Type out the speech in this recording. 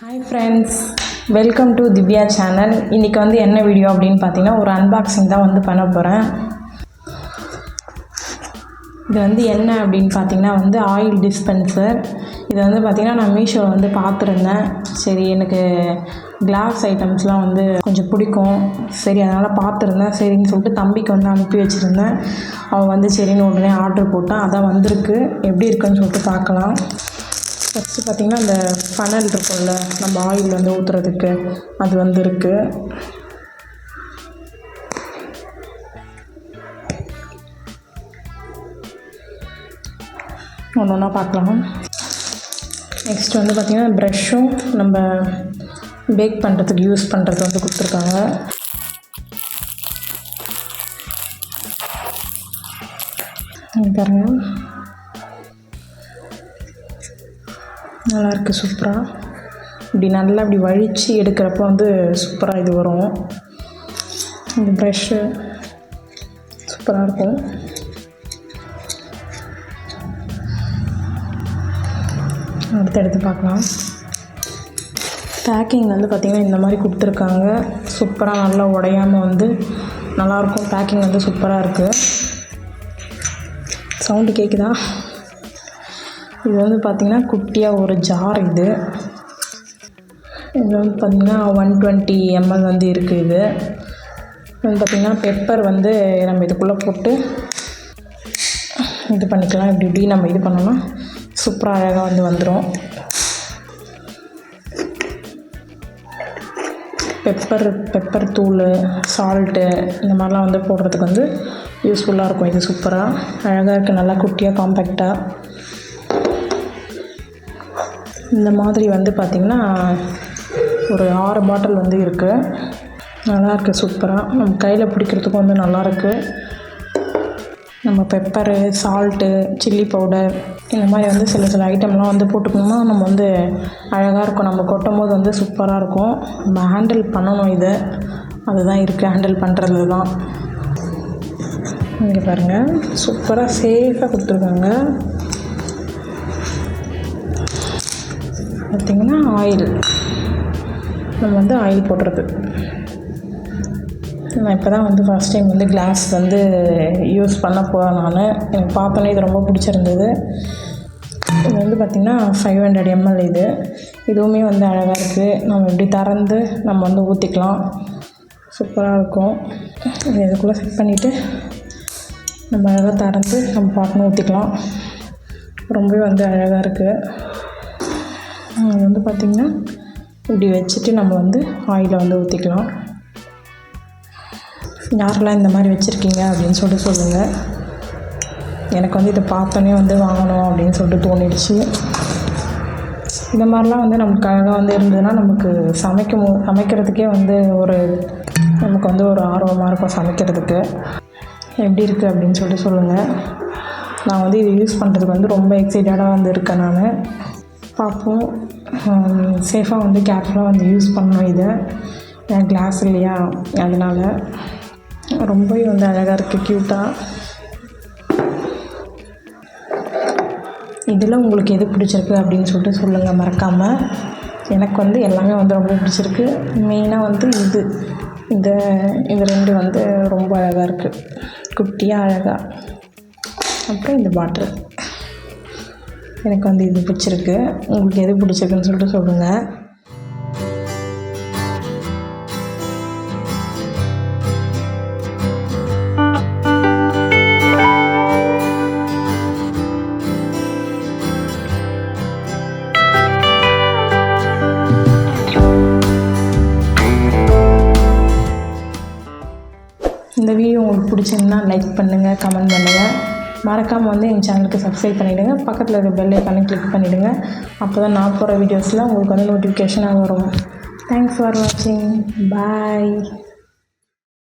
Hi friends, welcome to Divya channel. இன்றைக்கி வந்து என்ன வீடியோ அப்படின்னு பார்த்தீங்கன்னா ஒரு அன்பாக்சிங் தான் வந்து பண்ண போகிறேன். இது வந்து என்ன அப்படின்னு பார்த்தீங்கன்னா வந்து ஆயில் டிஸ்பென்சர். இது வந்து பார்த்திங்கன்னா நான் மீஷோவில் வந்து பார்த்துருந்தேன். சரி, எனக்கு கிளாஸ் ஐட்டம்ஸ்லாம் வந்து கொஞ்சம் பிடிக்கும். சரி, அதனால் பார்த்துருந்தேன். சரின்னு சொல்லிட்டு தம்பிக்கு வந்து அனுப்பி வச்சுருந்தேன். அவன் வந்து சரின்னு உடனே ஆர்டர் போட்டான். அதான் வந்திருக்கு. எப்படி இருக்குன்னு சொல்லிட்டு பார்க்கலாம். ஃபஸ்ட்டு பார்த்திங்கன்னா அந்த ஃபனல் இருக்கும்ல, நம்ம ஆயில் வந்து ஊற்றுறதுக்கு, அது வந்து இருக்குது. ஒன்று ஒன்றா பார்க்கலாம். நெக்ஸ்ட் வந்து பார்த்திங்கன்னா ப்ரஷ்ஷும் நம்ம பேக் பண்ணுறதுக்கு யூஸ் பண்ணுறது வந்து கொடுத்துருக்காங்க. பாருங்கள், நல்லாயிருக்கு, சூப்பராக. இப்படி நல்லா இப்படி வழித்து எடுக்கிறப்போ வந்து சூப்பராக இது வரும். இந்த ப்ரஷ்ஷு சூப்பராக இருக்கும். அடுத்து பார்க்கலாம். பேக்கிங் வந்து பார்த்திங்கன்னா இந்த மாதிரி கொடுத்துருக்காங்க. சூப்பராக நல்லா உடையாமல் வந்து நல்லாயிருக்கும். பேக்கிங் வந்து சூப்பராக இருக்குது. சவுண்டு கேட்குதா? இது வந்து பார்த்திங்கன்னா குட்டியாக ஒரு ஜார். இது வந்து பார்த்திங்கன்னா 120 ml வந்து இருக்குது. இது வந்து பார்த்திங்கன்னா பெப்பர் வந்து நம்ம இதுக்குள்ளே போட்டு இது பண்ணிக்கலாம். இப்படி நம்ம இது பண்ணோம்னா சூப்பராக அழகாக வந்து வந்துடும். பெப்பர் தூள், சால்ட்டு இந்த மாதிரிலாம் வந்து போடுறதுக்கு வந்து யூஸ்ஃபுல்லாக இருக்கும். இது சூப்பராக அழகாக இருக்குது. நல்லா குட்டியாக காம்பேக்டாக இந்த மாதிரி வந்து பார்த்திங்கன்னா ஒரு 6 பாட்டில் வந்து இருக்குது. நல்லாயிருக்கு, சூப்பராக. நம்ம கையில் பிடிக்கிறதுக்கும் வந்து நல்லாயிருக்கு. நம்ம பெப்பரு, சால்ட்டு, சில்லி பவுடர் இந்த மாதிரி வந்து சில ஐட்டம்லாம் வந்து போட்டுக்கணும்னா நம்ம வந்து அழகாக இருக்கும். நம்ம கொட்டும் போது வந்து சூப்பராக இருக்கும். நம்ம ஹேண்டில் பண்ணணும். இதை அதுதான் இருக்குது, ஹேண்டில் பண்ணுறது தான். இங்கே பாருங்கள், சூப்பராக சேஃபாக கொடுத்துருக்காங்க. பார்த்திங்கன்னா ஆயில், நம்ம வந்து ஆயில் போடுறது. நான் இப்போ தான் வந்து ஃபஸ்ட் டைம் வந்து கிளாஸ் வந்து யூஸ் பண்ண போகிறேன். நான் எனக்கு பார்த்தோன்னே இது ரொம்ப பிடிச்சிருந்தது. இது வந்து பார்த்திங்கன்னா 500 ml. இதுவுமே வந்து அழகாக இருக்குது. நம்ம இப்படி திறந்து நம்ம வந்து ஊற்றிக்கலாம். சூப்பராக இருக்கும். இது இதுக்குள்ளே செட் பண்ணிவிட்டு நம்ம அழகாக திறந்து நம்ம பாட்டுன்னு ஊற்றிக்கலாம். ரொம்பவே வந்து அழகாக இருக்குது. இது வந்து பார்த்திங்கன்னா இப்படி வச்சுட்டு நம்ம வந்து ஆயிலை வந்து ஊற்றிக்கலாம். யாரெல்லாம் இந்த மாதிரி வச்சுருக்கீங்க அப்படின்னு சொல்லிட்டு சொல்லுங்கள். எனக்கு வந்து இதை பார்த்தோன்னே வந்து வாங்கணும் அப்படின்னு சொல்லிட்டு தோணிடுச்சு. இந்த மாதிரிலாம் வந்து நமக்கு அழகாக வந்து இருந்ததுன்னா நமக்கு சமைக்கிறதுக்கே வந்து நமக்கு வந்து ஒரு ஆர்வமாக இருக்கும் சமைக்கிறதுக்கு. எப்படி இருக்குது அப்படின்னு சொல்லிட்டு சொல்லுங்கள். நான் வந்து இது யூஸ் பண்ணுறதுக்கு வந்து ரொம்ப எக்ஸைட்டடாக வந்து இருக்கேன். நான் பார்ப்போம். சேஃபாக வந்து கேர்ஃபுல்லாக வந்து யூஸ் பண்ணணும். இதை ஏன் கிளாஸ் இல்லையா, அதனால் ரொம்பவே வந்து அழகாக இருக்குது, க்யூட்டாக. இதில் உங்களுக்கு எது பிடிச்சிருக்கு அப்படின்னு சொல்லிட்டு சொல்லுங்கள் மறக்காமல். எனக்கு வந்து எல்லாமே வந்து ரொம்ப பிடிச்சிருக்கு. மெயினாக வந்து இது 2 வந்து ரொம்ப அழகாக இருக்குது, குட்டியாக அழகாக. அப்புறம் இந்த பாட்டில் எனக்கு வந்து இது பிடிச்சிருக்கு. உங்களுக்கு எது பிடிச்சிருக்குன்னு சொல்லிட்டு சொல்லுங்கள். இந்த வீடியோ உங்களுக்கு பிடிச்சிருந்தா லைக் பண்ணுங்கள், கமெண்ட் பண்ணுங்கள். மறக்காமல் வந்து எங்கள் சேனலுக்கு சப்ஸ்கிரைப் பண்ணிவிடுங்க. பக்கத்தில் இருக்க பெல் ஐக்கானை கிளிக் பண்ணிவிடுங்க. அப்போ தான் நான் போகிற வீடியோஸ்லாம் உங்களுக்கு வந்து நோட்டிஃபிகேஷனாக வரும். தேங்க்ஸ் ஃபார் வாட்சிங். பாய்.